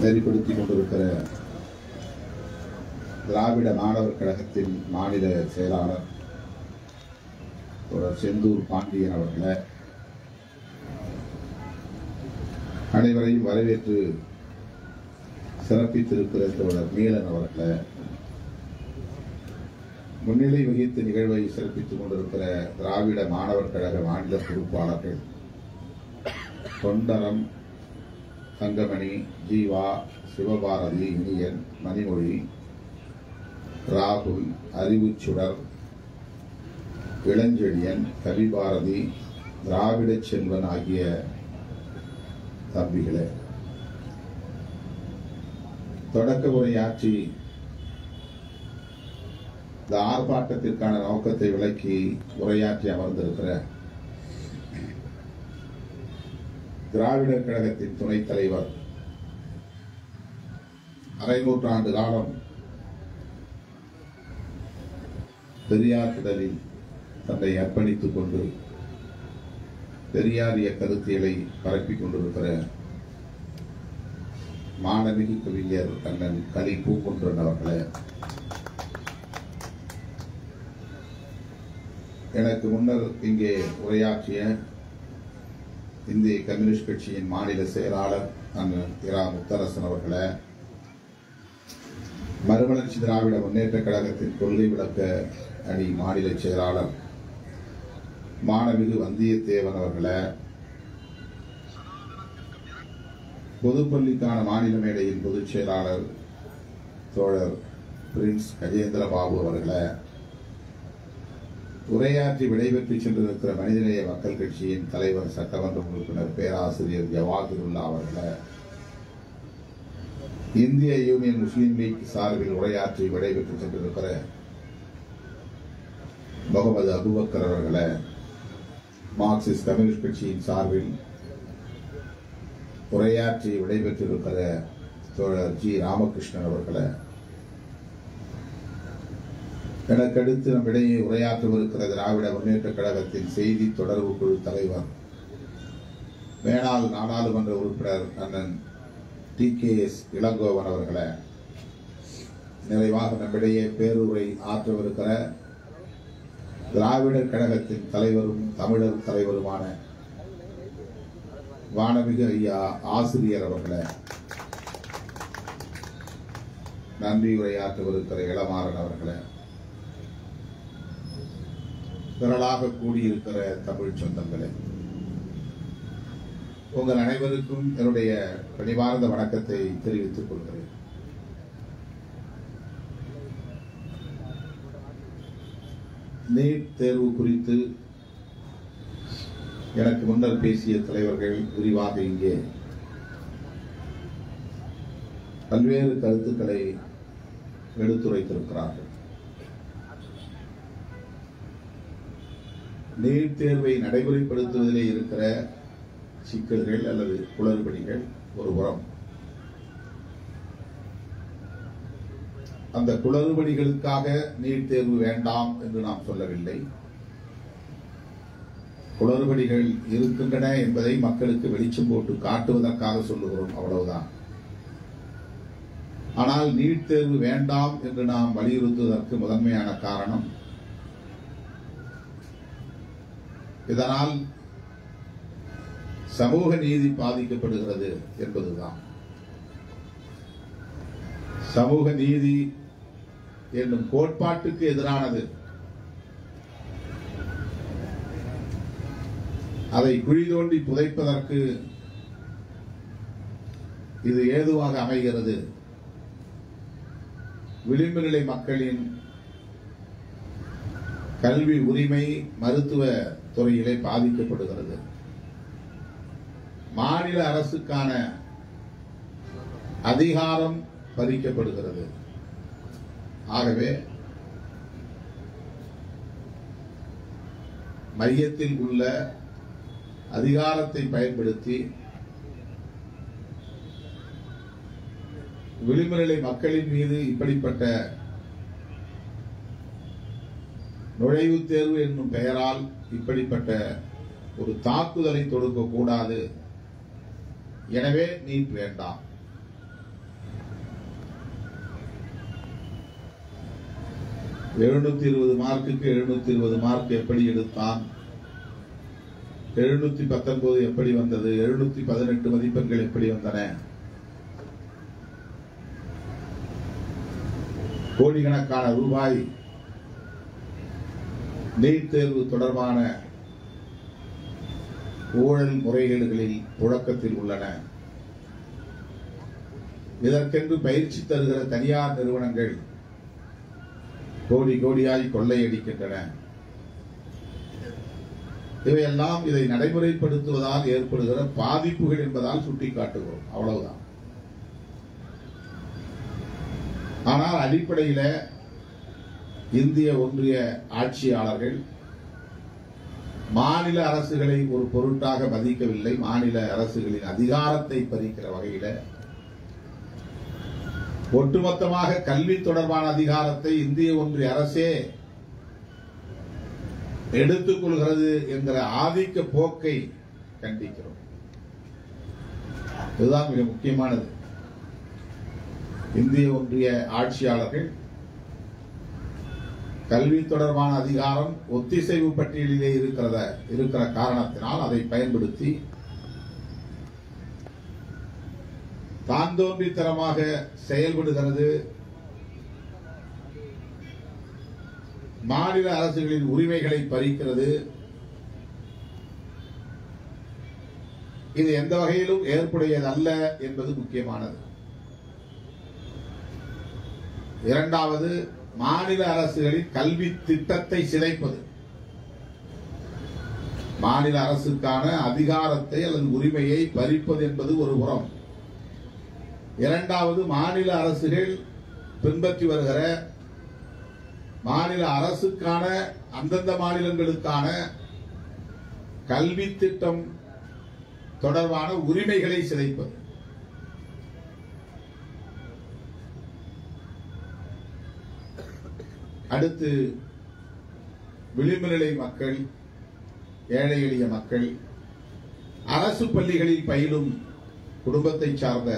நெறிப்படுத்திக் கொண்டிருக்கிற திராவிட மாணவர் கழகத்தின் மாநில செயலாளர் செந்தூர் பாண்டியன் அவர்களை அனைவரையும் வரவேற்று சிறப்பித்திருக்கிற தோழர் மீளன் அவர்களை முன்னிலை வகித்த நிகழ்வை சிறப்பித்துக் கொண்டிருக்கிற திராவிட மாணவர் கழக மாநில பொறுப்பாளர்கள் தொண்டரம், தங்கமணி, ஜீவா, சிவபாரதி, இனியன், மணிமொழி, ராகுல், அறிவுச்சுடர், இளஞ்செழியன், கவிபாரதி, திராவிட செல்வன் ஆகிய தம்பிகளே, தொடக்க உரையாற்றி இந்த ஆர்ப்பாட்டத்திற்கான நோக்கத்தை விளக்கி உரையாற்றி அமர்ந்திருக்கிற திராவிடர் கழகத்தின் துணைத் தலைவர், அரை நூற்றாண்டு காலம் பெரியார் திடலில் தன்னை அர்ப்பணித்துக் கொண்டு பெரியாரிய கருத்தியலை பரப்பிக் கொண்டிருக்கிற மாணவிகு கவிஞர் அண்ணன் கலி பூங்குன்றன் அவர்களே, எனக்கு முன்னர் இங்கே உரையாற்றிய இந்திய கம்யூனிஸ்ட் கட்சியின் மாநில செயலாளர் அண்ணன் இரா முத்தரசன் அவர்களே, மறுமலர்ச்சி திராவிட முன்னேற்ற கழகத்தின் கொள்கை விளக்க அணி மாநில செயலாளர் மாணவிகு வந்தியத்தேவன் அவர்களே, பொதுப்பள்ளிக்கான மாநில மேடையின் பொதுச் செயலாளர் தோழர் பிரின்ஸ் கஜேந்திர பாபு அவர்களே, உரையாற்றி விடைபெற்று சென்றிருக்கிற மனிதநேய மக்கள் கட்சியின் தலைவர் சட்டமன்ற உறுப்பினர் பேராசிரியர் ஜவாஹிருல்லா அவர்களே, இந்திய யூனியன் முஸ்லீம் லீக் சார்பில் உரையாற்றி விடைபெற்று சென்றிருக்கிற முகமது அபுபக்கர் அவர்களே, மார்க்சிஸ்ட் கம்யூனிஸ்ட் கட்சியின் சார்பில் உரையாற்றி விடைபெற்றிருக்கிற தோழர் ஜி ராமகிருஷ்ணன் அவர்களே, எனக்கடுத்து நம்மிடையே உரையாற்றவிருக்கிற திராவிட முன்னேற்ற கழகத்தின் செய்தி தொடர்பு குழு தலைவர் மேனாள் நாடாளுமன்ற உறுப்பினர் அண்ணன் TKS இளங்கோவன் அவர்களே, நிறைவாக நம்மிடையே பேருரை ஆற்றவிருக்கிற திராவிடர் கழகத்தின் தலைவரும் தமிழர் தலைவருமான வானமிகு ஐயா ஆசிரியர் அவர்களே, நன்றி உரையாற்றவிருக்கிற இளமாறன் அவர்களே, திரளாக கூடியிருக்கிற தமிழ் சொந்தங்களே, உங்கள் அனைவருக்கும் என்னுடைய பணிவார்ந்த வணக்கத்தை தெரிவித்துக் கொள்கிறேன். நீட் தேர்வு குறித்து எனக்கு முன்னர் பேசிய தலைவர்கள் விரிவாக இங்கே பல்வேறு கருத்துக்களை எடுத்துரைத்திருக்கிறார்கள். நீட் தேர்வை நடைமுறைப்படுத்துவதிலே இருக்கிற சிக்கல்கள் அல்லது குளறுபடிகள் ஒருபுறம், அந்த குளறுபடிகளுக்காக நீட் தேர்வு வேண்டாம் என்று நாம் சொல்லவில்லை. குளறுபடிகள் இருக்கின்றன என்பதை மக்களுக்கு வெளிச்சம் போட்டு காட்டுவதற்காக சொல்லுகிறோம், அவ்வளவுதான். ஆனால் நீட் தேர்வு வேண்டாம் என்று நாம் வலியுறுத்துவதற்கு முதன்மையான காரணம், இதனால் சமூக நீதி பாதிக்கப்படுகிறது என்பதுதான். சமூக நீதி என்னும் கோட்பாட்டுக்கு எதிரானது. அதை குழி தோண்டி புதைப்பதற்கு இது ஏதுவாக அமைகிறது. விளிம்பு நிலை மக்களின் கல்வி உரிமை மருத்துவ துறையிலே பாதிக்கப்படுகிறது. மாநில அரசுக்கான அதிகாரம் பறிக்கப்படுகிறது. ஆகவே மையத்தில் உள்ள அதிகாரத்தை பயன்படுத்தி விளிம்பு நிலை மக்களின் மீது இப்படிப்பட்ட நுழைவுத் தேர்வு என்னும் பெயரால் இப்படிப்பட்ட ஒரு தாக்குதலை தொடுக்கக்கூடாது. எனவே நீட் வேண்டாம். 720 மார்க்குக்கு 720 மார்க் எப்படி எடுத்தான், 719 எப்படி வந்தது, 718 மதிப்பெண்கள் எப்படி வந்தன, கோடிக்கணக்கான ரூபாய் நீட் தேர்வு தொடர்பான ஊழல் முறைகேடுகளில் புழக்கத்தில் உள்ளன. இதற்கென்று பயிற்சி தருகிற தனியார் நிறுவனங்கள் கோடி கோடியாய் கொள்ளையடிக்கின்றன. இவையெல்லாம் இதை நடைமுறைப்படுத்துவதால் ஏற்படுகிற பாதிப்புகள் என்பதால் சுட்டிக்காட்டுகிறோம். அவ்வளவுதான். ஆனால் அடிப்படையில் இந்திய ஒன்றிய ஆட்சியாளர்கள் மாநில அரசுகளை ஒரு பொருட்டாக மதிக்கவில்லை. மாநில அரசுகளின் அதிகாரத்தை பறிக்கிற வகையில் ஒட்டுமொத்தமாக கல்வி தொடர்பான அதிகாரத்தை இந்திய ஒன்றிய அரசே எடுத்துக் கொள்கிறது என்கிற ஆதிக்க போக்கை கண்டிக்கிறோம். இதுதான் மிக முக்கியமானது. இந்திய ஒன்றிய ஆட்சியாளர்கள் கல்வி தொடர்பான அதிகாரம் ஒத்திசைவு பட்டியலிலே இருக்கிற காரணத்தினால் அதை பயன்படுத்தி தான் தோன்றித்தனமாக செயல்படுகிறது. மாநில அரசுகளின் உரிமைகளை பறிக்கிறது. இது எந்த வகையிலும் ஏற்புடையதல்ல என்பது முக்கியமானது. இரண்டாவது, மாநில அரசுகளின் கல்வி திட்டத்தை சிதைப்பது. மாநில அரசுக்கான அதிகாரத்தை அல்லது உரிமையை பறிப்பது என்பது ஒரு புறம். இரண்டாவது, மாநில அரசுகள் பின்பற்றி வருகிற மாநில அரசுக்கான அந்தந்த மாநிலங்களுக்கான கல்வி திட்டம் தொடர்பான உரிமைகளை சிதைப்பது. அடுத்து, விளிம்பு நிலை மக்கள், ஏழை எளிய மக்கள், அரசு பள்ளிகளில் பயிலும் குடும்பத்தை சார்ந்த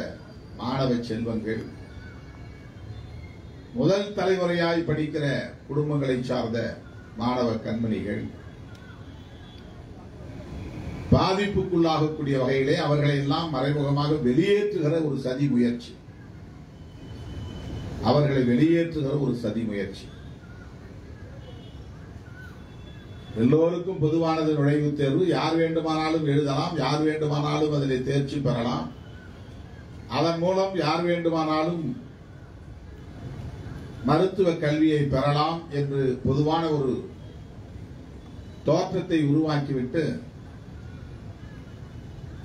மாணவ செல்வங்கள், முதல் தலைமுறையாய் படிக்கிற குடும்பங்களை சார்ந்த மாணவ கண்மணிகள் பாதிப்புக்குள்ளாகக்கூடிய வகையிலே அவர்களை எல்லாம் மறைமுகமாக வெளியேற்றுகிற ஒரு சதி முயற்சி. அவர்களை வெளியேற்றுகிற ஒரு சதி முயற்சி. எல்லோருக்கும் பொதுவானது நுழைவுத் தேர்வு. யார் வேண்டுமானாலும் எழுதலாம், யார் வேண்டுமானாலும் அதில் தேர்ச்சி பெறலாம். அதன் மூலம் யார் வேண்டுமானாலும் மருத்துவ கல்வியை பெறலாம் என்று பொதுவான ஒரு தோற்றத்தை உருவாக்கிவிட்டு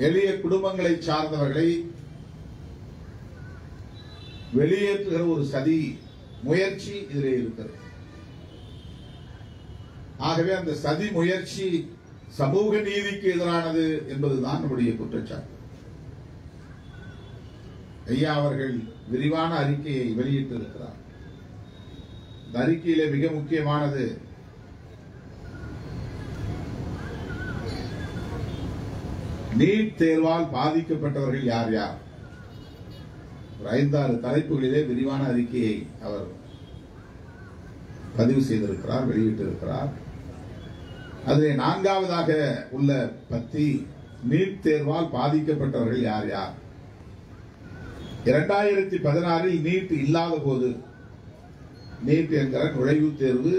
எளிய குடும்பங்களை சார்ந்தவர்களை வெளியேற்றுகிற ஒரு சதி முயற்சி இதிலே இருக்கிறது. ஆகவே அந்த சதி முயற்சி சமூக நீதிக்கு எதிரானது என்பதுதான் நம்முடைய குற்றச்சாட்டு. ஐயா அவர்கள் விரிவான அறிக்கையை வெளியிட்டிருக்கிறார். இந்த அறிக்கையிலே மிக முக்கியமானது நீட் தேர்வால் பாதிக்கப்பட்டவர்கள் யார் யார். 5-6 தலைப்புகளிலே விரிவான அறிக்கையை அவர் பதிவு செய்திருக்கிறார், வெளியிட்டிருக்கிறார். அதிலே 4வதாக உள்ள பத்தி நீட் தேர்வால் பாதிக்கப்பட்டவர்கள் யார் யார். 2016 நீட் இல்லாத போது, நீட் என்கிற நுழைவுத் தேர்வு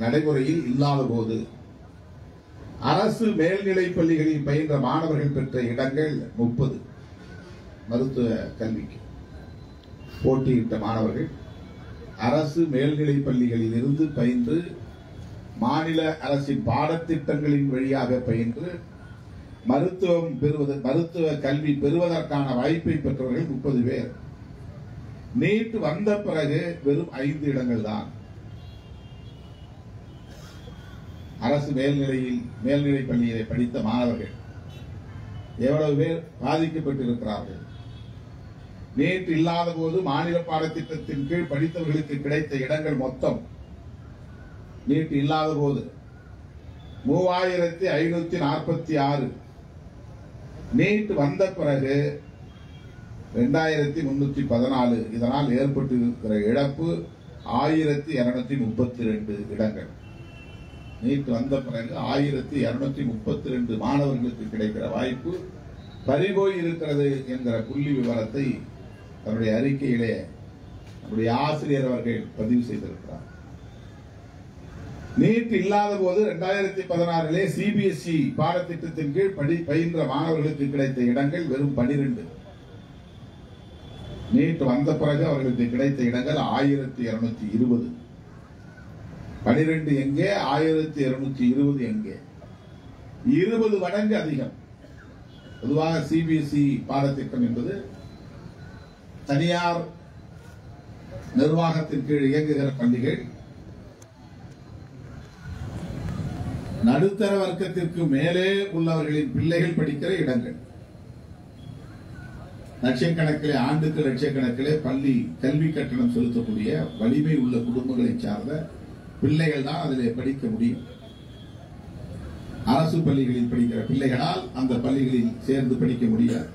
நடைமுறையில் இல்லாத போது அரசு மேல்நிலை பள்ளிகளில் பயின்ற மாணவர்கள் பெற்ற இடங்கள் 30. மருத்துவ கல்விக்கு போட்டியிட்ட மாணவர்கள் அரசு மேல்நிலை பள்ளிகளில் இருந்து பயின்று மாநில அரசின் பாடத்திட்டங்களின் வழியாக பயின்று மருத்துவ கல்வி பெறுவதற்கான வாய்ப்பை பெற்றவர்கள் 30 பேர். நீட் வந்த பிறகு வெறும் 5 இடங்கள் தான். அரசு மேல்நிலை பள்ளியிலே படித்த மாணவர்கள் எவ்வளவு பேர் பாதிக்கப்பட்டிருக்கிறார்கள். நீட் இல்லாத போது மாநில பாடத்திட்டத்தின் கீழ் படித்தவர்களுக்கு கிடைத்த இடங்கள் மொத்தம் நீட் இல்லாத போது 3546. நீட் வந்த பிறகு 2314. இதனால் ஏற்பட்டிருக்கிற இழப்பு 1232 இடங்கள். நீட் வந்த பிறகு 1232 மாணவர்களுக்கு கிடைக்கிற வாய்ப்பு பறிபோய் இருக்கிறது என்கிற புள்ளி விவரத்தை தன்னுடைய அறிக்கையிலே நம்முடைய ஆசிரியர் அவர்கள் பதிவு செய்திருக்கிறார். நீட் இல்லாத போது 2016 சிபிஎஸ்இ பாடத்திட்டத்தின் கீழ் பயின்ற மாணவர்களுக்கு கிடைத்த இடங்கள் வெறும் 12. நீட் வந்த பிறகு அவர்களுக்கு கிடைத்த இடங்கள் 1220. 12 எங்கே, 1220 எங்கே? 20 மடங்கு அதிகம். பொதுவாக சிபிஎஸ்இ பாடத்திட்டம் என்பது தனியார் நிர்வாகத்தின் கீழ் இயங்குகிற பள்ளிகள். நடுத்தர வர்க்கத்திற்கு மேலே உள்ளவர்களின் பிள்ளைகள் படிக்கிற இடங்கள். லட்சக்கணக்கிலே, ஆண்டுக்கு லட்சக்கணக்கிலே பள்ளி கல்வி கட்டணம் செலுத்தக்கூடிய வலிமை உள்ள குடும்பங்களை சார்ந்த பிள்ளைகள் தான் அதிலே படிக்க முடியும். அரசு பள்ளிகளில் படிக்கிற பிள்ளைகளால் அந்த பள்ளிகளில் சேர்ந்து படிக்க முடியாது.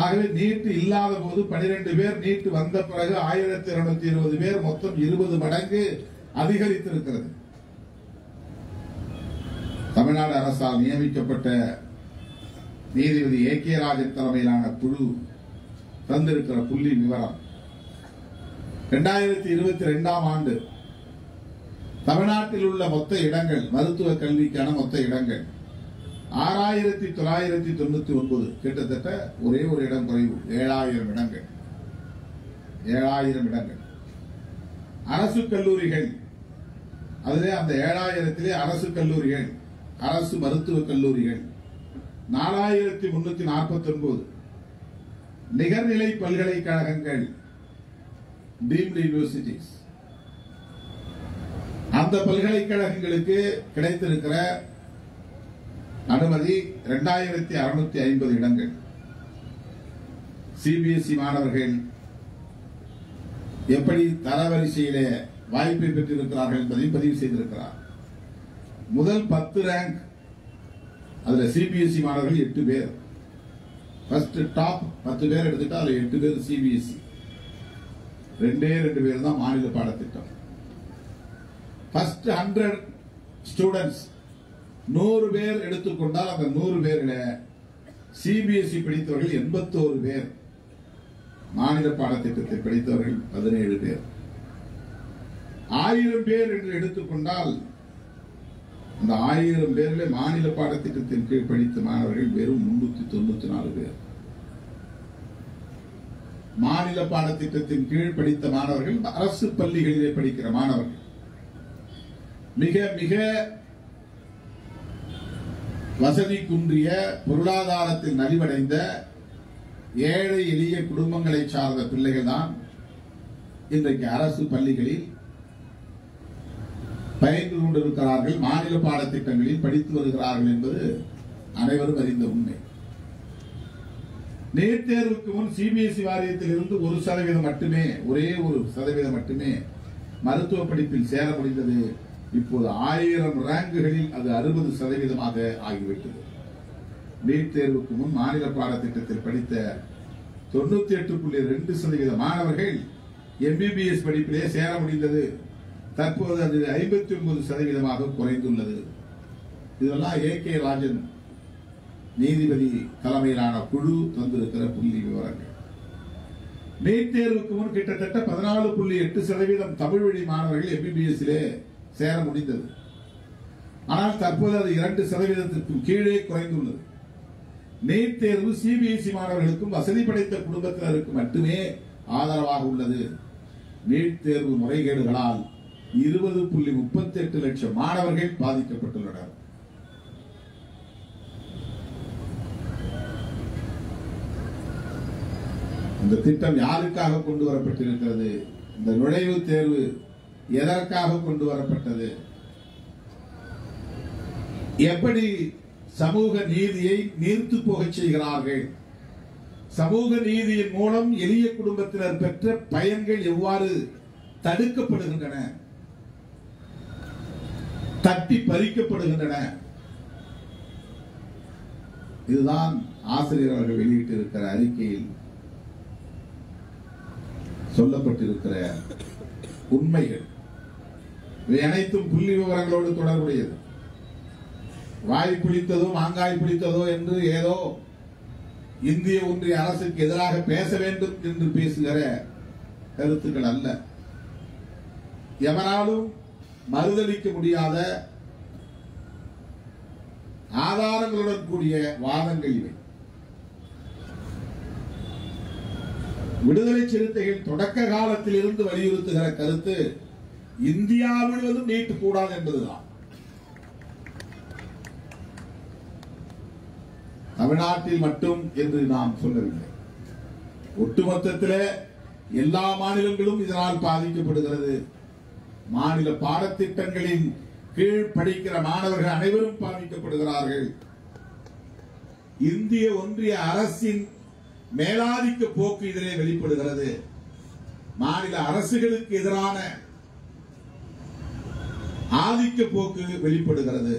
ஆகவே நீட் இல்லாத போது 12 பேர், நீட் வந்த பிறகு 1220 பேர், மொத்தம் 20 மடங்கு அதிகரித்திருக்கிறது. தமிழ்நாடு அரசால் நியமிக்கப்பட்ட நீதிபதி ஏ.கே. ராஜன் தலைமையிலான குழு தந்திருக்கிற புள்ளி விவரம் 2022 ஆண்டு தமிழ்நாட்டில் உள்ள மொத்த இடங்கள், மருத்துவ கல்விக்கான மொத்த இடங்கள் 6999. கிட்டத்தட்ட ஒரே ஒரு இடம் குறைவு, 7000 இடங்கள். 7000 இடங்கள். அரசு கல்லூரிகள், அதிலே அந்த 7000 அரசு கல்லூரிகள், அரசு மருத்துவக் கல்லூரிகள் 4349. நிகர்நிலை பல்கலைக்கழகங்கள், டீம்டு யூனிவர்சிட்டிஸ், அந்த பல்கலைக்கழகங்களுக்கு கிடைத்திருக்கிற அனுமதி 2650 இடங்கள். சிபிஎஸ்இ மாணவர்கள் எப்படி தரவரிசையிலே வாய்ப்பை பெற்றிருக்கிறார்கள் என்பதையும் பதிவு செய்திருக்கிறார். முதல் 10 ரேங்க், அதுல சிபிஎஸ்இ மாணவர்கள் 8 பேர். ஃபர்ஸ்ட் டாப் 10 பேர் எடுத்துட்டா அதுல 8 பேர் சிபிஎஸ்இ, 2 பேர் தான் மாநில பாடத்திட்டம். ஃபர்ஸ்ட் 100 ஸ்டூடெண்ட்ஸ், 100 பேர் எடுத்துக்கொண்டால் அந்த 100 பேரில் சிபிஎஸ்இ படித்தவர்கள் 81 பேர், மாநில பாடத்திட்டத்தை படித்தவர்கள் 17 பேர். 1000 பேர் என்று எடுத்துக்கொண்டால் அந்த 1000 பேரில் மாநில பாடத்திட்டத்தின் கீழ் படித்த மாணவர்கள் வெறும் 394 பேர். மாநில பாடத்திட்டத்தின் கீழ் படித்த மாணவர்கள், அரசு பள்ளிகளிலே படிக்கிற மாணவர்கள், மிக மிக வசதி குன்றிய, பொருளாதாரத்தில் நலிவடைந்த ஏழை எளிய குடும்பங்களை சார்ந்த பிள்ளைகள் தான் இன்றைக்கு அரசு பள்ளிகளில் பயின்று கொண்டிருக்கிறார்கள், மாநில பாடத்திட்டங்களில் படித்து வருகிறார்கள் என்பது அனைவரும் அறிந்த உண்மை. நீட் தேர்வுக்கு முன் சிபிஎஸ்இ வாரியத்தில் இருந்து 1% மட்டுமே, ஒரே 1% மட்டுமே மருத்துவ படிப்பில் சேர முடிந்தது. இப்போது 1000 ரேங்குகளில் அது 60% ஆகிவிட்டது. நீட் தேர்வுக்கு முன் மாநில பாடத்திட்டத்தில் படித்த 98.2% மாணவர்கள் எம்பிபிஎஸ் படிப்பிலே சேர முடிந்தது. தற்போது அது 59% குறைந்துள்ளது. இதெல்லாம் ஏ.கே. ராஜன் நீதிபதி தலைமையிலான குழு தந்திருக்கிற புள்ளி விவரங்கள். நீட் தேர்வுக்கு முன் கிட்டத்தட்ட 14.8% தமிழ் வழி மாணவர்கள் எம்பிபிஎஸ்ஸிலே சேர முடிந்தது. ஆனால் தற்போது அது 2% கீழே குறைந்துள்ளது. நீட் தேர்வு சிபிஎஸ்இ மாணவர்களுக்கும் வசதி படைத்த குடும்பத்தினருக்கு மட்டுமே ஆதரவாக உள்ளது. நீட் தேர்வு முறைகேடுகளால் 20.38 லட்சம் மாணவர்கள் பாதிக்கப்பட்டுள்ளனர். இந்த திட்டம் யாருக்காக கொண்டு வரப்பட்டிருக்கிறது? இந்த நுழைவுத் தேர்வு எதற்காக கொண்டு வரப்பட்டது? எப்படி சமூக நீதியை நீர்த்து போகச் செய்கிறார்கள்? சமூக நீதியின் மூலம் எளிய குடும்பத்தினர் பெற்ற பயன்கள் எவ்வாறு தடுக்கப்படுகின்றன, தட்டி பறிக்கப்படுகின்றன? இதுதான் ஆசிரியர் அவர்கள் வெளியிட்டிருக்கிற அறிக்கையில் சொல்லப்பட்டிருக்கிற உண்மைகள் இவை அனைத்தும் புள்ளி விவரங்களோடு தொடர்புடையது. வாய் பிடித்ததோ மாங்காய் பிடித்ததோ என்று ஏதோ இந்திய ஒன்றிய அரசுக்கு எதிராக பேச வேண்டும் என்று பேசுகிற கருத்துக்கள் அல்ல. எவராலும் மறுதளிக்க முடியாத ஆதாரங்களுடன் கூடிய வாதங்கள் இவை. விடுதலை சிறுத்தைகள் தொடக்க காலத்தில் இருந்து வலியுறுத்துகிற கருத்து இந்தியா முழுவதும் நீட்டு கூடாது என்பதுதான். தமிழ்நாட்டில் மட்டும் என்று நாம் சொல்லவில்லை. ஒட்டுமொத்தத்தில் எல்லா மாநிலங்களும் இதனால் பாதிக்கப்படுகிறது. மாநில பாடத்திட்டங்களின் கீழ் படிக்கிற மாணவர்கள் அனைவரும் பாதிக்கப்படுகிறார்கள். இந்திய ஒன்றிய அரசின் மேலாதிக்க போக்கு இதிலே வெளிப்படுகிறது. மாநில அரசுகளுக்கு எதிரான ஆதிக்க போக்கு வெளிப்படுகிறது.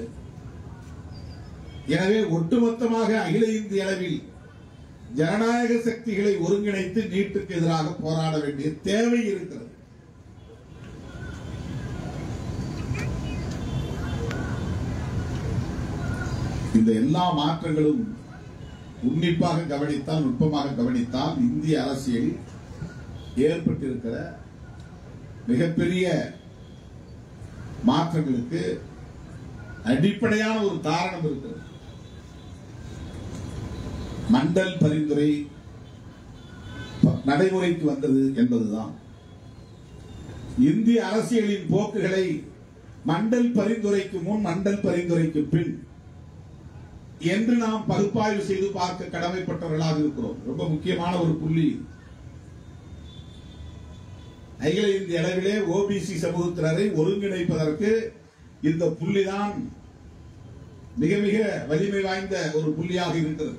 எனவே ஒட்டுமொத்தமாக அகில இந்திய அளவில் ஜனநாயக சக்திகளை ஒருங்கிணைத்து நீட்டுக்கு எதிராக போராட வேண்டிய தேவை இருக்கிறது. இந்த எல்லா மாற்றங்களும் உன்னிப்பாக கவனித்தால், நுட்பமாக கவனித்தால் இந்திய அரசியல் ஏற்பட்டிருக்கிற மிகப்பெரிய மாற்றங்களுக்கு அடிப்படையான ஒரு காரணம் இருக்கிறது. மண்டல் பரிந்துரை நடைமுறைக்கு வந்தது என்பதுதான். இந்திய அரசியலின் போக்குகளை மண்டல் பரிந்துரைக்கு முன், மண்டல் பரிந்துரைக்கு பின் என்று நாம் பகுப்பாய்வு செய்து பார்க்க கடமைப்பட்டவர்களாக இருக்கிறோம். ரொம்ப முக்கியமான ஒரு புள்ளி. அகில இந்திய அளவிலே ஓபிசி சமூகத்தினரை ஒருங்கிணைப்பதற்கு இந்த புள்ளிதான் மிக மிக வலிமை வாய்ந்த ஒரு புள்ளியாக இருக்கிறது.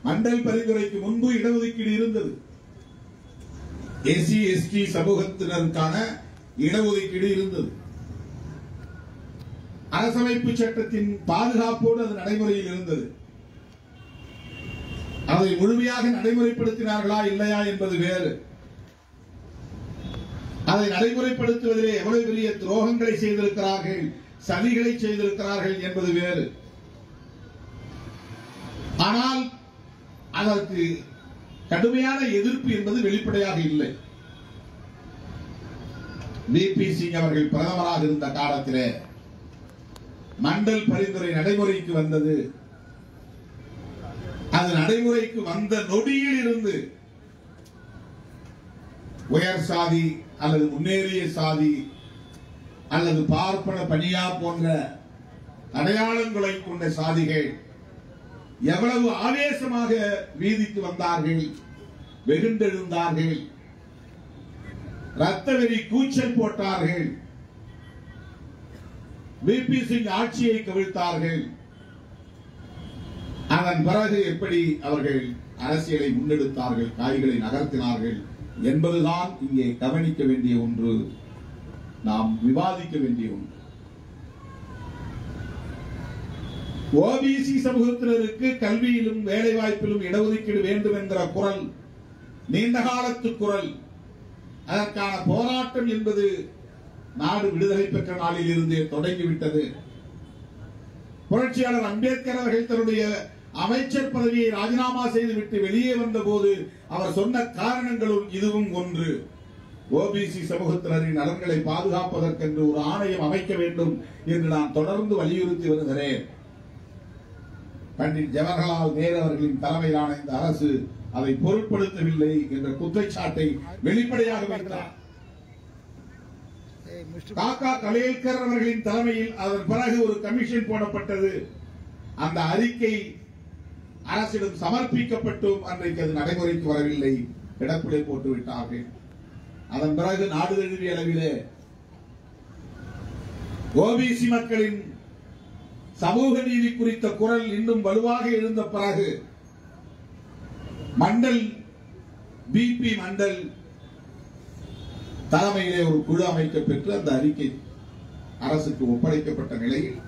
மண்டல் பரிந்துரைக்கு முன்பு இடஒதுக்கீடு இருந்தது. எஸ்சி எஸ்டி சமூகத்தினருக்கான இடஒதுக்கீடு இருந்தது. அரசமைப்பு சட்டத்தின் பாதுகாப்போடு அது நடைமுறையில் இருந்தது. அதை முழுமையாக நடைமுறைப்படுத்தினார்களா இல்லையா என்பது வேறு. அதை நடைமுறைப்படுத்துவதிலே எவ்வளவு பெரிய துரோகங்களை செய்திருக்கிறார்கள், சதிகளை செய்திருக்கிறார்கள் என்பது வேறு. ஆனால் அதற்கு கடுமையான எதிர்ப்பு என்பது வெளிப்படையாக இல்லை. விபி சிங் அவர்கள் பிரதமராக இருந்த காலத்திலே மண்டல் பரிந்துரை நடைமுறைக்கு வந்தது. அது நடைமுறைக்கு வந்த நொடியில் இருந்து உயர் சாதி அல்லது முன்னேறிய சாதி அல்லது பார்ப்பன பணியா போன்ற அடையாளங்களை கொண்ட சாதிகள் எவ்வளவு ஆவேசமாக வீதிக்கு வந்தார்கள், வெகுண்டெழுந்தார்கள், ரத்த வெறி கூச்சல் போட்டார்கள், விபி சிங் ஆட்சியை கவிழ்த்தார்கள். அதன் பிறகு எப்படி அவர்கள் அரசியலை முன்னெடுத்தார்கள், காய்களை நகர்த்தினார்கள் என்பதுதான் இங்கே கவனிக்க வேண்டிய ஒன்று, நாம் விவாதிக்க வேண்டிய ஒன்று. ஓபிசி சமூகத்தினருக்கு கல்வியிலும் வேலை வாய்ப்பிலும் இடஒதுக்கீடு வேண்டும் என்கிற குரல் நீண்ட காலத்து குரல். அதற்கான போராட்டம் என்பது நாடு விடுதலை பெற்ற நாளில் இருந்தே தொடங்கிவிட்டது. புரட்சியாளர் அம்பேத்கர் அவர்கள் தன்னுடைய அமைச்சர் பதவியை ராஜினாமா செய்துவிட்டு வெளியே வந்த போது அவர் சொன்ன காரணங்களும் இதுவும் ஒன்று. ஓபிசி சமூகத்தினரின் நலன்களை பாதுகாப்பதற்கென்று ஒரு ஆணையம் அமைக்க வேண்டும் என்று நான் தொடர்ந்து வலியுறுத்தி வருகிறேன். பண்டிட் ஜவஹர்லால் நேரு அவர்களின் தலைமையிலான இந்த அரசு அதை பொருட்படுத்தவில்லை என்ற குற்றச்சாட்டை வெளிப்படையாக வைத்தார். காக்கா கலேல்கர் அவர்களின் தலைமையில் அதன் பிறகு ஒரு கமிஷன் போடப்பட்டது. அந்த அறிக்கை அரசிடம் சமர்ப்பிக்கப்பட்டும் அன்றைக்கு அது நடைமுறைக்கு வரவில்லை, கிடப்பிலே போட்டு விட்டார்கள். அதன் பிறகு நாடு தழுவிய அளவிலே ஓபிசி மக்களின் சமூக நீதி குறித்த குரல் இன்னும் வலுவாக எழுந்த பிறகு மண்டல் பிபி மண்டல் தலைமையிலே ஒரு குழு அமைக்கப்பெற்று அந்த அறிக்கை அரசுக்கு ஒப்படைக்கப்பட்ட நிலையில்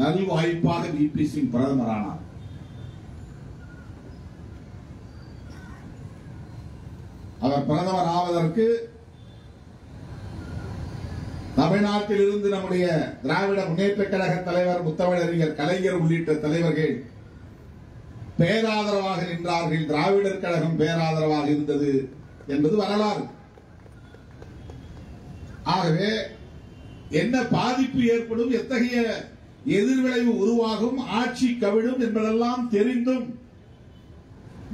நல்வாய்ப்பாக விபி சிங் பிரதமரானார். அவர் பிரதமர் ஆவதற்கு தமிழ்நாட்டில் இருந்து நம்முடைய திராவிட முன்னேற்ற கழக தலைவர் முத்தமிழறிஞர் கலைஞர் உள்ளிட்ட தலைவர்கள் பேராதரவாக நின்றார்கள். திராவிடர் கழகம் பேராதரவாக இருந்தது என்பது வரலாறு. ஆகவே என்ன பாதிப்பு ஏற்படும், எத்தகைய எதிர்விளைவு உருவாகும், ஆட்சி கவிழும் என்பதெல்லாம் தெரிந்தும்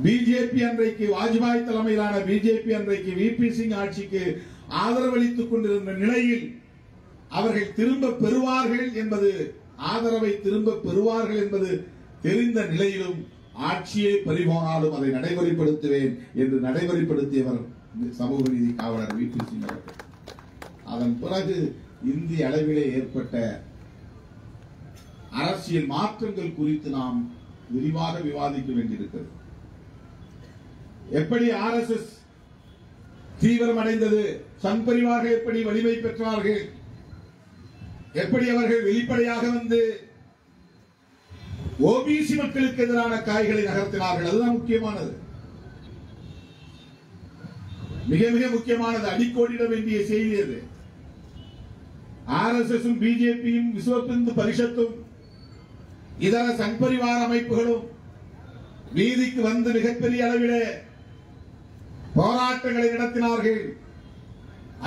பிஜேபி அன்றைக்கு வாஜ்பாய் தலைமையிலான பிஜேபி அன்றைக்கு விபி சிங் ஆட்சிக்கு ஆதரவளித்துக் கொண்டிருந்த நிலையில் அவர்கள் திரும்ப பெறுவார்கள் என்பது, ஆதரவை திரும்ப பெறுவார்கள் என்பது தெரிந்த நிலையிலும் ஆட்சியை பறிபோனாலும் அதை நடைமுறைப்படுத்துவேன் என்று நடைமுறைப்படுத்தியவர் சமூக நீதி காவலர் விபி சிங் அவர்கள். அதன் பிறகு இந்திய அளவிலே ஏற்பட்ட அரசியல் மாற்றங்கள் குறித்து நாம் விரிவாக விவாதிக்க வேண்டியிருக்கிறது. எப்படி RSS தீவிரமடைந்தது, சங் பரிவார்கள் எப்படி வலிமை பெற்றார்கள், எப்படி அவர்கள் வெளிப்படையாக வந்து ஓபிசி மக்களுக்கு எதிரான காய்களை நகர்த்தினார்கள். அதுதான் முக்கியமானது, மிக மிக முக்கியமானது, அடிக்கோடிட வேண்டிய செய்தி அது. RSS பிஜேபியும் விஸ்வ இந்து பரிஷத்தும் இதர சங் பரிவார அமைப்புகளும் வீதிக்கு வந்து மிகப்பெரிய அளவிலே போராட்டங்களை நடத்தினார்கள்.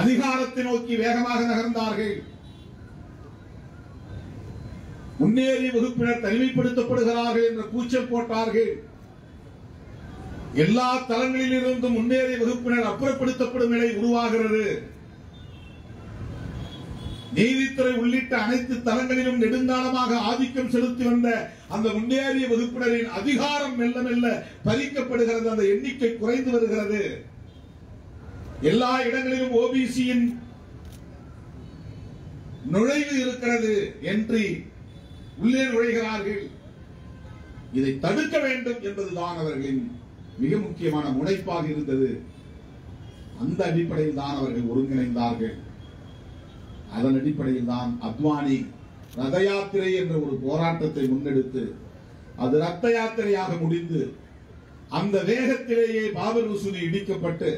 அதிகாரத்தை நோக்கி வேகமாக நகர்ந்தார்கள். முன்னேறிய வகுப்பினர் தனிமைப்படுத்தப்படுகிறார்கள் என்ற கூச்சல் போட்டார்கள். எல்லா தளங்களில் இருந்தும் முன்னேறிய வகுப்பினர் அப்புறப்படுத்தப்படும் நிலை உருவாகிறது. நீதித்துறை உள்ளிட்ட அனைத்து தளங்களிலும் நெடுங்காலமாக ஆதிக்கம் செலுத்தி வந்த அந்த முன்னேறிய வகுப்பினரின் அதிகாரம் மெல்ல மெல்ல பறிக்கப்படுகிறது. அந்த எண்ணிக்கை குறைந்து வருகிறது. எல்லா இடங்களிலும் ஓபிசியின் நுழைவு இருக்கிறது. என்ட்ரி, உள்ளே நுழைகிறார்கள். இதை தடுக்க வேண்டும் என்பதுதான் அவர்களின் மிக முக்கியமான முனைப்பாக இருந்தது. அந்த அடிப்படையில் தான் அவர்கள் ஒருங்கிணைந்தார்கள். அதன் அடிப்படையில் தான் அத்வானி ரத யாத்திரை என்ற ஒரு போராட்டத்தை முன்னெடுத்து அது ரத்த யாத்திரையாக முடிந்து அந்த வேகத்திலேயே பாபர் மசூதி இடிக்கப்பட்டு,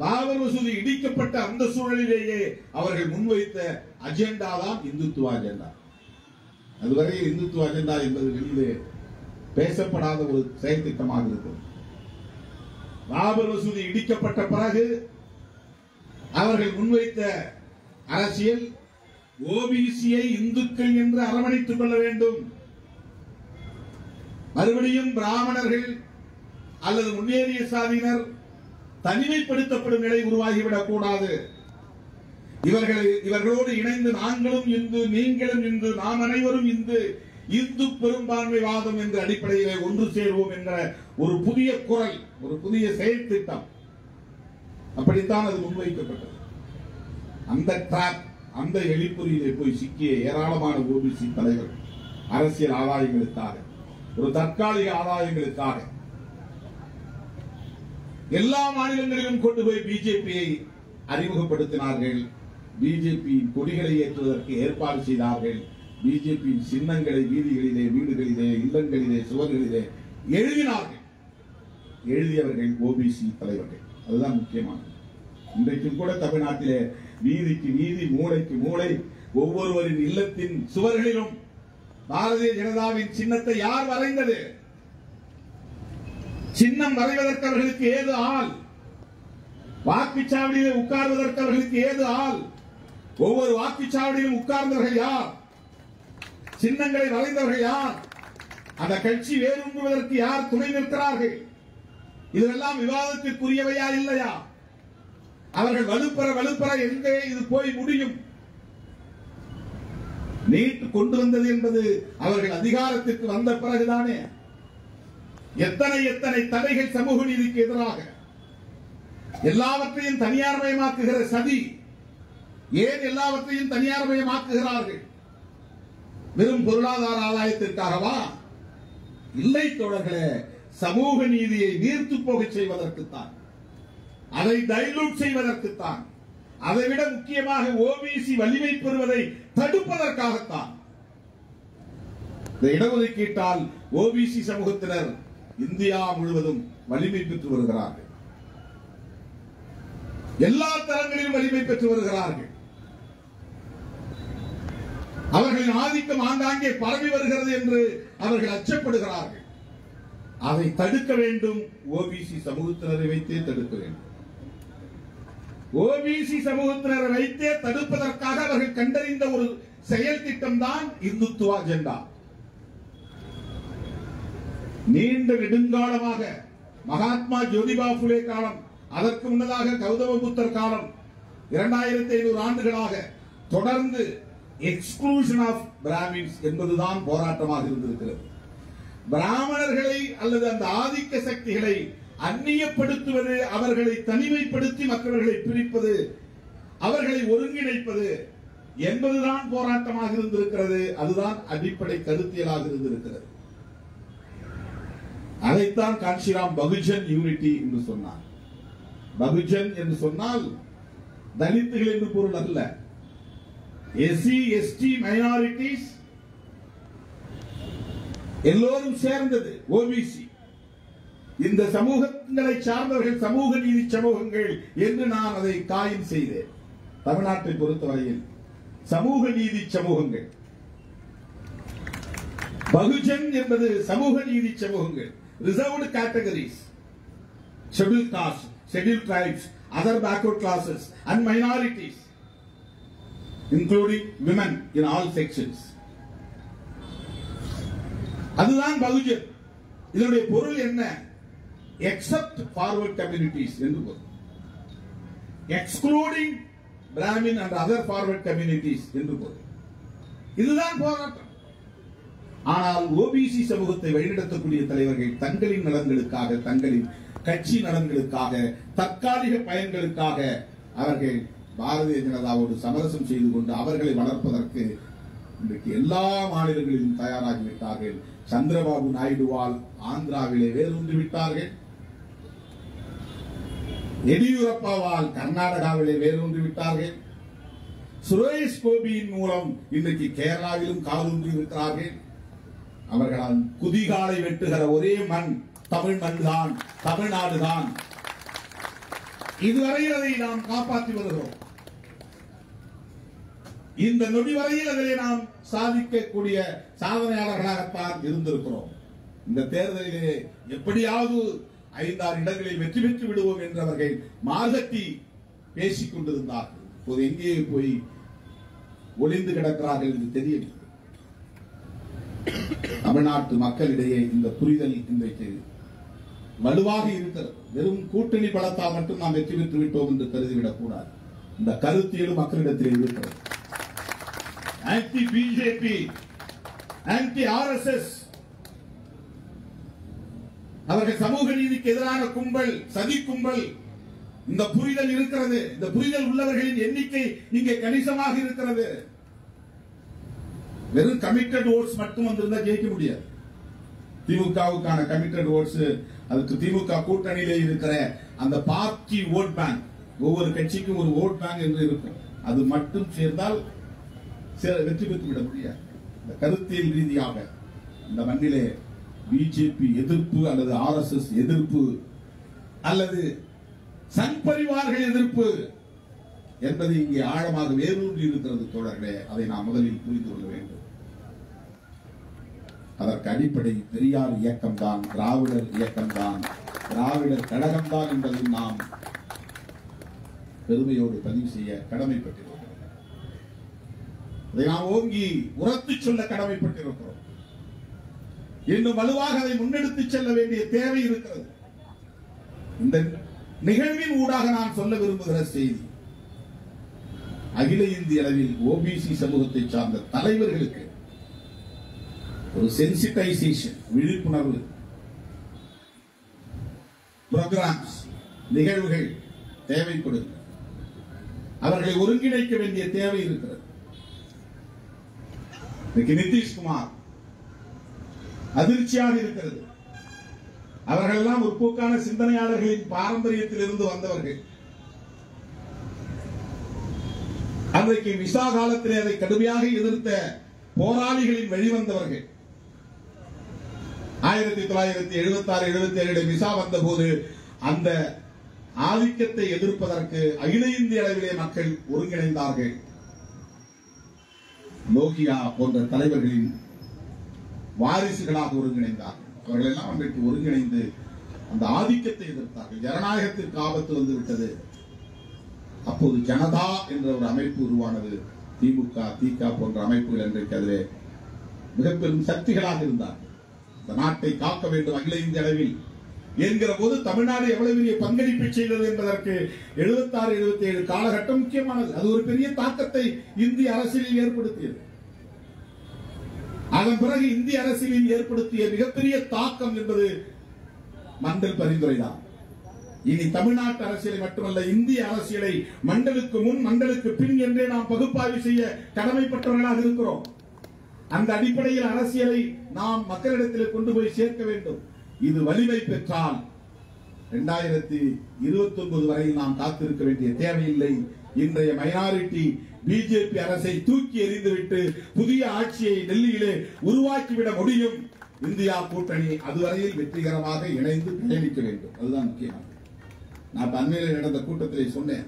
பாபர் மசூதி இடிக்கப்பட்ட அந்த சூழலிலேயே அவர்கள் முன்வைத்த அஜெண்டா தான் இந்துத்துவ அஜெண்டா. அதுவரை இந்துத்துவ அஜெண்டா என்பது வெளியிலே பேசப்படாத ஒரு செயல் திட்டமாக இருக்கிறது. பாபர் மசூதி இடிக்கப்பட்ட பிறகு அவர்கள் முன்வைத்த அரசியல் ஓபிசியை இந்துக்கள் என்று அரவணைத்துக் கொள்ள வேண்டும். மறுபடியும் பிராமணர்கள் அல்லது முன்னேறிய சாதியினர் தனிமைப்படுத்தப்படும் நிலை உருவாகிவிடக் கூடாது. இவர்களோடு இணைந்து நாங்களும் இந்து, நீங்களும் இந்து, நாம் அனைவரும் இந்து, இந்து பெரும்பான்மைவாதம் என்ற அடிப்படையிலே ஒன்று சேர்வோம் என்ற ஒரு புதிய குரல், ஒரு புதிய செயல் திட்டம், அப்படித்தான் அது முன்வைக்கப்பட்டது. அந்த டிராப், அந்த எலிப்புரியிலே போய் சிக்கிய ஏராளமான ஓபிசி தலைவர் அரசியல் ஆதாயங்களுக்காக, ஒரு தற்காலிக ஆதாயங்களுக்காக எல்லா மாநிலங்களிலும் கொண்டு போய் பிஜேபியை அறிமுகப்படுத்தினார்கள். பிஜேபியின் கொடிகளை ஏற்றுவதற்கு ஏற்பாடு செய்தார்கள். பிஜேபியின் சின்னங்களை வீதிகளிலே, வீடுகளிலே, இல்லங்களிலே, சுவர்களிலே எழுதினார்கள். எழுதியவர்கள் ஓபிசி தலைவர்கள். அதுதான் முக்கியமானது. இன்றைக்கும் கூட தமிழ்நாட்டிலே வீதிக்கு வீதி, மூளைக்கு மூளை, ஒவ்வொருவரின் இல்லத்தின் சுவர்களிலும் பாரதிய ஜனதாவின் சின்னத்தை யார் வரைந்தது? சின்னம் வரைவதற்கு அவர்களுக்கு ஏது ஆள்? வாக்குச்சாவடியிலே உட்கார்வதற்கு அவர்களுக்கு ஏது ஆள்? ஒவ்வொரு வாக்குச்சாவடியிலும் உட்கார்ந்தவர்கள் யார்? சின்னங்களை வரைந்தவர்கள் யார்? அந்த கட்சி வேரூன்றுவதற்கு யார் துணை நிற்கிறார்கள்? இதெல்லாம் விவாதத்திற்குரியவையா இல்லையா? அவர்கள் வலுப்பெற எங்கே இது போய் முடியும்? நீட் கொண்டு வந்தது என்பது அவர்கள் அதிகாரத்திற்கு வந்த பிறகுதானே. எத்தனை எத்தனை தடைகள் சமூக நீதிக்கு எதிராக, எல்லாவற்றையும் தனியார்மயமாக்குகிற சதி. ஏன் எல்லாவற்றையும் தனியார்மயமாக்குகிறார்கள்? வெறும் பொருளாதார ஆதாயத்திற்காகவா? இல்லை தோழர்களே, சமூக நீதியை நீர்த்து போக செய்வதற்குத்தான், அதை டைலூட் செய்வதற்குத்தான், அதைவிட முக்கியமாக ஓபிசி வலிமை பெறுவதை தடுப்பதற்காகத்தான். இந்த இடஒதுக்கீட்டால் ஓபிசி சமூகத்தினர் இந்தியா முழுவதும் வலிமை பெற்று வருகிறார்கள். எல்லா தரங்களிலும் வலிமை பெற்று வருகிறார்கள். அவர்களின் ஆதிக்கம் ஆங்காங்கே பரவி வருகிறது என்று அவர்கள் அச்சப்படுகிறார்கள். அதை தடுக்க வேண்டும். ஓபிசி சமூகத்தினரை வைத்தே தடுக்க வேண்டும். ஓபிசி சமூகத்தினரை வைத்தே தடுப்பதற்காக அவர்கள் கண்டறிந்த ஒரு செயல் திட்டம் தான் இந்துத்துவ அஜெண்டா. நீண்ட நெடுங்காலமாக மகாத்மா ஜோதிபா புலே காலம், அதற்கு முன்னதாக கௌதம புத்தர் காலம், 2500 ஆண்டுகளாக தொடர்ந்து எக்ஸ்க்ளூஷன் ஆஃப் பிராமின்ஸ் என்பதுதான் போராட்டமாக இருந்திருக்கிறது. பிராமணர்களை அல்லது அந்த ஆதிக்க சக்திகளை அந்நியப்படுத்துவது, அவர்களை தனிமைப்படுத்தி மற்றவர்களை பிரிப்பது, அவர்களை ஒருங்கிணைப்பது என்பதுதான் போராட்டமாக இருந்திருக்கிறது. அதுதான் அடிப்படை கருத்தியலாக இருந்திருக்கிறது. அதைத்தான் காஞ்சிராம் பகுஜன் யூனிட்டி என்று சொன்னார். பகுஜன் என்று சொன்னால் தலித்துகள் என்று பொருள் அல்ல. எஸ்சி எஸ்டி மைனாரிட்டிஸ் எல்லோரும் சேர்ந்தது ஓபிசி. இந்த சமூகங்களை சார்ந்தவர்கள் சமூக நீதி சமூகங்கள் என்று நான் அதை காயின் செய்தேன். தமிழ்நாட்டை பொறுத்தவரையில் சமூக நீதி சமூகங்கள். பகுஜன் என்பது சமூக நீதி சமூகங்கள். Reserved categories, scheduled cost, scheduled tribes, other backward classes and minorities including women in all sections. அதுதான் பகுஜன். இதனுடைய பொருள் என்ன? எக்ஸப்ட் ஃபார்வர்ட் கம்யூனிட்டிஸ் என்று பொருள். Excluding Brahmin and other forward communities என்று பொருள். இதுதான் போராட்டம். ஆனால் ஓபிசி சமூகத்தை வழிநடத்தக்கூடிய தலைவர்கள் தங்களின் நலன்களுக்காக, தங்களின் கட்சி நலன்களுக்காக, தற்காலிக பயன்களுக்காக அவர்கள் பாரதிய ஜனதாவோடு சமரசம் செய்து கொண்டு அவர்களை வளர்ப்பதற்கு இன்றைக்கு எல்லா மாநிலங்களிலும் தயாராகிவிட்டார்கள். சந்திரபாபு நாயுடுவால் ஆந்திராவிலே வேரூன்றி விட்டார்கள். எடியூரப்பாவால் கர்நாடகாவிலே வேரூன்றி விட்டார்கள். சுரேஷ் கோபியின் மூலம் இன்றைக்கு கேரளாவிலும் காலூன்றி இருக்கிறார்கள். அவர்களால் குதிகாலை வெட்டுகிற ஒரே மண் தமிழ் மண் தான், தமிழ்நாடு தான். இதுவரையில் அதை நாம் காப்பாற்றி வருகிறோம். இந்த நொடி வரையில் அதிலே நாம் சாதிக்கக்கூடிய சாதனையாளர்களாகத்தான் இருந்திருக்கிறோம். இந்த தேர்தலிலே எப்படியாவது 5-6 இடங்களில் வெற்றி பெற்று விடுவோம் என்று அவர்கள் மார்கட்டி பேசிக் கொண்டிருந்தார்கள். இப்போது எங்கே போய் ஒளிந்து கிடக்கிறார்கள் என்று தெரியவில்லை. தமிழ்நாட்டு மக்களிடையே இந்த புரிதல் இன்றைக்கு வலுவாக இருக்கிறது. வெறும் கூட்டணி பலத்தால் மட்டும் நாம் வெற்றி பெற்று விட்டோம் என்று கருதிவிடக் கூடாது. இந்த கருத்தியலும் மக்களிடத்தில் இருக்கிறது. ஆன்டி பிஜேபி, ஆன்டி ஆர்எஸ்எஸ், அவர்கள் சமூக நீதிக்கு எதிரான கும்பல், சதி கும்பல், இந்த புரிதல் இருக்கிறது. இந்த புரிதல் உள்ளவர்களின் எண்ணிக்கை இங்கே கணிசமாக இருக்கிறது. வெறும் கமிட்டட் ஓட்ஸ் மட்டும் வந்திருந்தா ஜெயிக்க முடியாது. திமுகவுக்கான கமிட்டட் ஓட்ஸ், அதுக்கு திமுக கூட்டணியிலே இருக்கிற அந்த பார்ட்டி ஓட் பேங்க், ஒவ்வொரு கட்சிக்கும் ஒரு ஓட் பேங்க் என்று இருக்கும். அது மட்டும் சேர்ந்தால் வெற்றி பெற்று விட முடியாது. இந்த கருத்தியல் ரீதியாக இந்த மண்ணிலே பிஜேபி எதிர்ப்பு அல்லது ஆர்எஸ்எஸ் எதிர்ப்பு அல்லது சங் பரிவார்கள் எதிர்ப்பு என்பது இங்கே ஆழமாக வேரூன்றி இருக்கிறது தோழர்களே. அதை நாம் முதலில் புரிந்து கொள்ள வேண்டும். அதற்கு அடிப்படை பெரியார் இயக்கம்தான், திராவிடர் இயக்கம்தான், திராவிடர் கழகம்தான் என்பதை நாம் பெருமையோடு பதிவு செய்ய கடமைப்பட்டிருக்கிறோம். அதை நாம் ஓங்கி உரத்து சொல்ல கடமைப்பட்டிருக்கிறோம். இன்னும் வலுவாக அதை முன்னெடுத்து செல்ல வேண்டிய தேவை இருக்கிறது. இந்த நிகழ்வின் ஊடாக நான் சொல்ல விரும்புகிற செய்தி, அகில இந்திய அளவில் ஓபிசி சமூகத்தை சார்ந்த தலைவர்களுக்கு ஒரு சென்சிடைசேஷன், விழிப்புணர்வு புரோகிராம்ஸ், நிகழ்வுகள் தேவைப்படுகிறது. அவர்களை ஒருங்கிணைக்க வேண்டிய தேவை இருக்கிறது. நிதிஷ்குமார் அதிர்ச்சியாக இருக்கிறது. அவர்கள் எல்லாம் முற்போக்கான சிந்தனையாளர்களின் பாரம்பரியத்தில் இருந்து வந்தவர்கள். அன்றைக்கு விசா காலத்திலே அதை கடுமையாக எதிர்த்த போராளிகளின் வெளிவந்தவர்கள். 1976-77 விசா வந்த போது அந்த ஆதிக்கத்தை எதிர்ப்பதற்கு அகில இந்திய அளவிலே மக்கள் ஒருங்கிணைந்தார்கள். லோகியா போன்ற தலைவர்களின் வாரிசுகளாக ஒருங்கிணைந்தார்கள். அவர்கள் எல்லாம் அன்றைக்கு ஒருங்கிணைந்து அந்த ஆதிக்கத்தை எதிர்த்தார்கள். ஜனநாயகத்திற்கு ஆபத்து வந்து விட்டது. அப்போது ஜனதா என்ற ஒரு அமைப்பு உருவானது. திமுக, திக போன்ற அமைப்புகள் இன்றைக்கு அதிலே மிக பெரும் சக்திகளாக இருந்தார்கள். இந்த நாட்டை காக்க வேண்டும் அகில இந்திய அளவில் என்கிற போது தமிழ்நாடு எவ்வளவு பெரிய பங்களிப்பை செய்தது என்பதற்கு 76, 77 காலகட்டம் முக்கியமானது. அது ஒரு பெரிய தாக்கத்தை இந்திய அரசியலில் ஏற்படுத்தியது. அதன் பிறகு இந்திய அரசியலில் ஏற்படுத்திய மிகப்பெரிய தாக்கம் என்பது மண்டல் பரிந்துரை தான். இனி தமிழ்நாட்டு அரசியலை மட்டுமல்ல, இந்திய அரசியலை மண்டலுக்கு முன் மண்டலுக்கு பின் என்றே நாம் பகுப்பாய்வு செய்ய கடமைப்பட்டவர்களாக இருக்கிறோம். அந்த அடிப்படையில் அரசியலை நாம் மக்களிடத்தில் கொண்டு போய் சேர்க்க வேண்டும். இது வலிமை பெற்றால் 2029 வரையில் நாம் காத்திருக்க வேண்டிய தேவையில்லை. இன்றைய மைனாரிட்டி பிஜேபி அரசை தூக்கி எறிந்துவிட்டு புதிய ஆட்சியை டெல்லியிலே உருவாக்கிவிட முடியும். இந்தியா கூட்டணி அதுவரையில் வெற்றிகரமாக இணைந்து பயணிக்க வேண்டும். அதுதான் முக்கியமானது. நான் அண்மையில் நடந்த கூட்டத்திலே சொன்னேன்,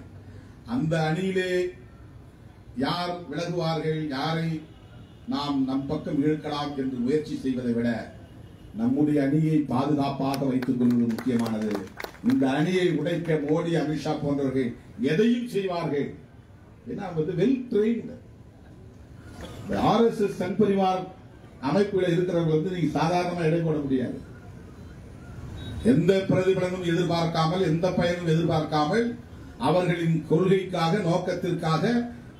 அந்த அணியிலே யார் விலகுவார்கள், யாரை நாம் நம் பக்கம் இழுக்கலாம் என்று முயற்சி செய்வதை விட நம்முடைய அணியை பாதுகாப்பாக வைத்துக் கொள்வது முக்கியமானது. இந்த அணியை உடைக்க மோடி, அமித்ஷா போன்றவர்கள் எதையும் செய்வார்கள். Well trained RSS Sangh Parivar அமைப்புகளில் இருக்கிறவர்கள் நீங்க சாதாரணமா எடை போட முடியாது. எந்த பிரதிபலனும் எதிர்பார்க்காமல், எந்த பயனும் எதிர்பார்க்காமல் அவர்களின் கொள்கைக்காக, நோக்கத்திற்காக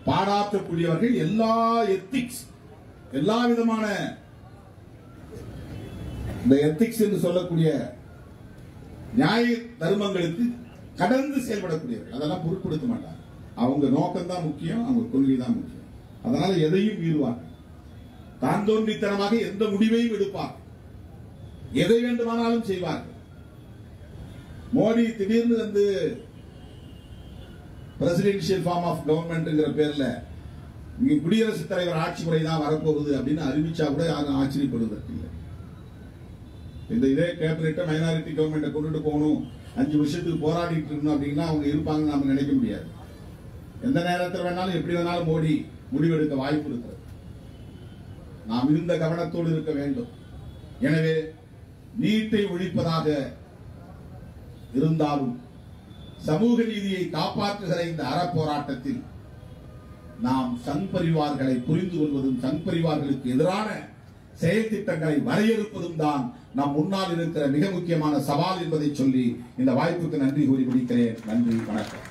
பாடாற்றக்கூடியவர்கள். எல்லா எத்திக்ஸ், எல்லா விதமான இந்த எத்திக்ஸ் என்று சொல்லக்கூடிய நியாய தர்மங்களுக்கு கடந்து செயல்படக்கூடியவர்கள். அதெல்லாம் பொருட்படுத்த மாட்டாங்க. அவங்க நோக்கம் தான் முக்கியம், அவங்க கொள்கை தான் முக்கியம். அதனால எதையும் மீறுவார்கள். தான் தோன்றித்தனமாக எந்த முடிவையும் எடுப்பார்கள். எதை வேண்டுமானாலும் செய்வார்கள். மோடி திடீர்னு வந்து பிரசிடென்சியல் ஃபார்ம் ஆஃப் கவர்மெண்ட் பேர்ல இங்க குடியரசுத் தலைவர் ஆட்சி முறை தான் வரப்போகுது அப்படின்னு அறிவிச்சா கூட யாரும் ஆச்சரியப்படுவதற்கு இல்லை. இதே கேபினெட்டை மைனாரிட்டி கவர்மெண்ட்டை கொண்டுட்டு போகணும், 5 வருஷத்துக்கு போராடிட்டு இருக்கணும் அப்படின்னா அவங்க இருப்பாங்கன்னு நாம நினைக்க முடியாது. எந்த நேரத்தில் வேணாலும் எப்படி வேணாலும் மோடி முடிவெடுக்க வாய்ப்பு இருக்கிறது. நாம் இருந்த கவனத்தோடு இருக்க வேண்டும். எனவே நீட்டை ஒழிப்பதாக இருந்தாலும் சமூக நீதியை காப்பாற்றுகிற இந்த அறப்போராட்டத்தில் நாம் சங் பரிவார்களை புரிந்து கொள்வதும், சங் பரிவார்களுக்கு எதிரான செயல் திட்டங்களை வரையறுப்பதும் தான் நம் முன்னால் இருக்கிற மிக முக்கியமான சவால் என்பதை சொல்லி இந்த வாய்ப்புக்கு நன்றி கூறி முடிக்கிறேன். நன்றி, வணக்கம்.